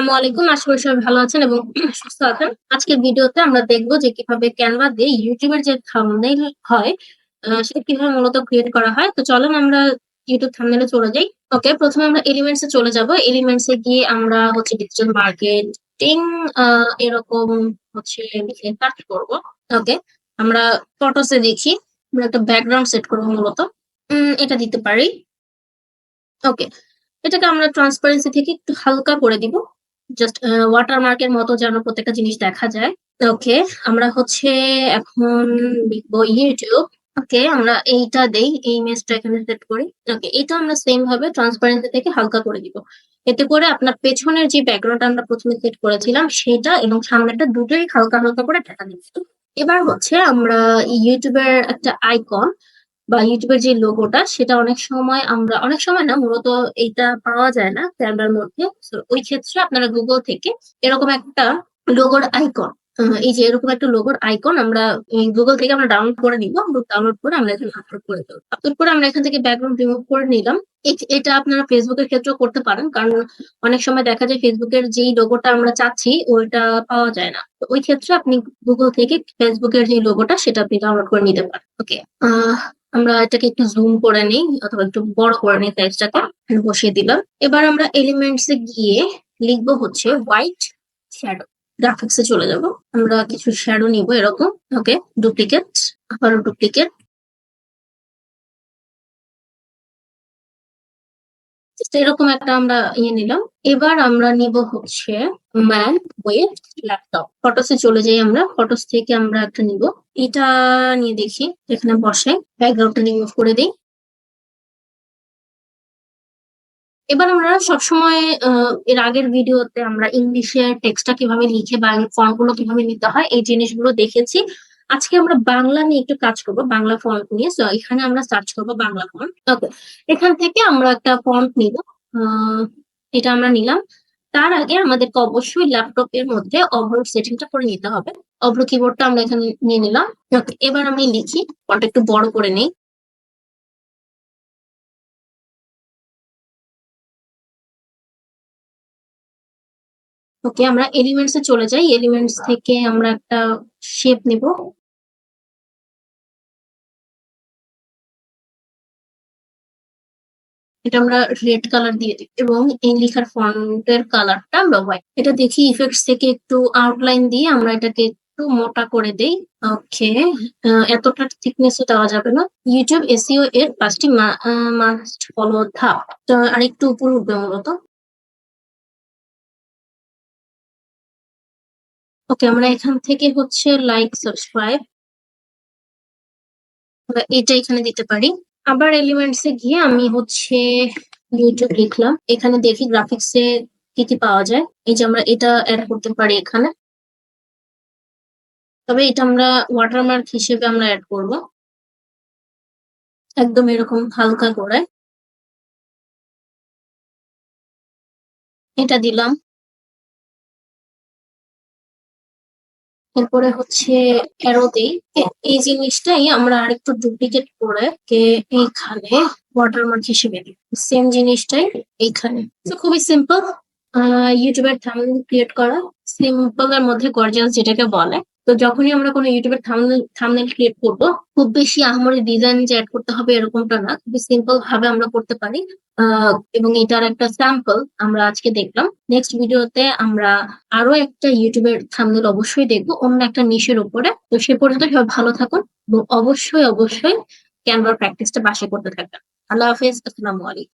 আসসালামু আলাইকুম। আশা করি সবাই ভালো আছেন এবং সুস্থ আছেন। আজকের ভিডিওতে আমরা দেখব যে কিভাবে ক্যানভা দিয়ে YouTube এর যে থাম্বনেইল হয় সেটা কিভাবে মূলত ক্রিয়েট করা হয়। তো চলেন আমরা YouTube থাম্বনেইলে চলে যাই। ওকে, প্রথমে আমরা এলিমেন্টস এ চলে যাব। এলিমেন্টস এ গিয়ে আমরা হচ্ছে ডিজিটাল মার্কেটিং আ এরকম হচ্ছে লিখে সার্চ করব। ওকে, আমরা ফটোস এ দেখি। আমরা একটা ব্যাকগ্রাউন্ড সেট করব মূলত। এটা দিতে পারি। ওকে, এটাকে আমরা ট্রান্সপারেন্সি থেকে একটু হালকা করে দিব। জাস্ট ওয়াটারমার্ক এর মতো যেন প্রত্যেকটা জিনিস দেখা যায়। ওকে, আমরা হচ্ছে এখন লিখবো YouTube। ওকে, আমরা এইটা দেই, এই ইমেজটা এখানে সেট করি। ওকে, এটা আমরা সেম ভাবে ট্রান্সপারেন্সি থেকে হালকা করে দিব। এতে করে আপনার পেছনের যে ব্যাকগ্রাউন্ড আমরা প্রথমে সেট করেছিলাম সেটা এবং সামনেরটা দুটোই হালকা হালকা করে দেখা দিচ্ছি। এবার হচ্ছে আমরা YouTube এর একটা আইকন বা YouTube এর যে লোগোটা সেটা অনেক সময় না, মূলত এইটা পাওয়া যায় না ক্যানভার মধ্যে। সো ওই ক্ষেত্রে আপনারা গুগল থেকে এরকম একটা লোগোর আইকন এই যে এরকম একটা লোগোর আইকন আমরা গুগল থেকে আমরা ডাউনলোড করে নিব। ডাউনলোড করে আমরা এখানে আপলোড করে দেবো। আপলোড করে আমরা এখান থেকে ব্যাকগ্রাউন্ড রিমুভ করে নিলাম। এটা আপনারা ফেসবুকের ক্ষেত্রেও করতে পারেন, কারণ অনেক সময় দেখা যায় ফেসবুকের যেই লোগোটা আমরা চাচ্ছি ওইটা পাওয়া যায় না। তো ওই ক্ষেত্রে আপনি গুগল থেকে ফেসবুকের যে লোগোটা সেটা আপনি ডাউনলোড করে নিতে পারেন। ওকে, আমরা এটাকে একটু জুম করে নিই অথবা একটু বড় করে নিই সাইজটাকে। বসিয়ে দিলাম। এবার আমরা এলিমেন্টস এ গিয়ে লিখবো হচ্ছে হোয়াইট শ্যাডো। গ্রাফিক্স এ চলে যাব। আমরা কিছু শ্যাডো নিব এরকম। ওকে, ডুপ্লিকেট, আবারও ডুপ্লিকেট। এরকম একটা আমরা নিলাম। এবার আমরা নিব হচ্ছে ম্যান উইথ ল্যাপটপ। ফটোসে চলে যাই। আমরা ফটোস থেকে আমরা একটা নিব। এটা নিয়ে দেখি এখানে বসে ব্যাকগ্রাউন্ডটা রিমুভ করে দিই। এবার আমরা সবসময় এর আগের ভিডিওতে আমরা ইংলিশের টেক্সটটা কিভাবে লিখে বা ফন্ট গুলো কিভাবে নিতে হয় এই জিনিসগুলো দেখেছি। আজকে আমরা বাংলা নিয়ে একটু কাজ করবো, বাংলা ফন্ট নিয়ে। সো এখানে আমরা সার্চ করবো বাংলা ফন্ট। ওকে, এখান থেকে আমরা একটা ফন্ট নিব। এটা আমরা নিলাম। তার আগে আমাদেরকে অবশ্যই ল্যাপটপের মধ্যে অভ্র সেটিংটা করে নিতে হবে। অভ্র কিবোর্ডটা আমরা এখানে নিয়ে নিলাম। ওকে, এবার আমি লিখি। ফন্ট একটু বড় করে নেই। ওকে, আমরা এলিমেন্টস এ চলে যাই। এলিমেন্টস থেকে আমরা একটা শেপ নিব। এটা আমরা রেড কালার দিয়ে দিই এবং এই লেখার ফন্টের কালারটা আমরা হোয়াইট। এটা দেখি ইফেক্টস থেকে একটু আউটলাইন দিয়ে আমরা এটাকে একটু মোটা করে দেই। ওকে, এতটা থিকনেস দেওয়া যাবে না। ইউটিউব এসইও এর 5টি মাস্ট ফলো ধাপ। তো আরেকটু উপর উঠবে মূলত। ওকে, আমরা এখান থেকে হচ্ছে লাইক সাবস্ক্রাইব এটা এখানে দিতে পারি। আবার এলিমেন্টস এ গিয়ে আমি হচ্ছে ইউটিউব লিখলাম। এখানে দেখি গ্রাফিক্স এ কি কি পাওয়া যায়। এই যে আমরা এটা অ্যাড করতে পারি এখানে। তবে এটা আমরা ওয়াটারমার্ক হিসেবে আমরা অ্যাড করব, একদম এরকম হালকা করে। এটা দিলাম। এরপরে হচ্ছে অ্যারো দিই। এই জিনিসটাই আমরা আরেকটু ডুপ্লিকেট করে এইখানে ওয়াটারমার্ক হিসেবে দিই। সেম জিনিসটাই এইখানে। তো খুবই সিম্পল ইউটিউবের থাম্বনেল ক্রিয়েট করা। সিম্পল এর মধ্যে গর্জিয়াস যেটাকে বলে। তো যখনই আমরা কোনো ইউটিউবের থাম্বনেল ক্রিয়েট করব, খুব বেশি আহামরি ডিজাইন যে অ্যাড করতে হবে এরকমটা না, খুবই সিম্পল ভাবে আমরা করতে পারি। এবং এটার একটা স্যাম্পল আমরা আজকে দেখলাম। নেক্সট ভিডিওতে আমরা আরো একটা ইউটিউবের থাম্বনেল অবশ্যই দেখবো অন্য একটা নিশের উপরে। তো সে পর্যন্ত সবাই ভালো থাকুন এবং অবশ্যই অবশ্যই ক্যানভার প্র্যাকটিসটা বাসায় করতে থাকবেন। আল্লাহ হাফেজ, আসসালামু আলাইকুম।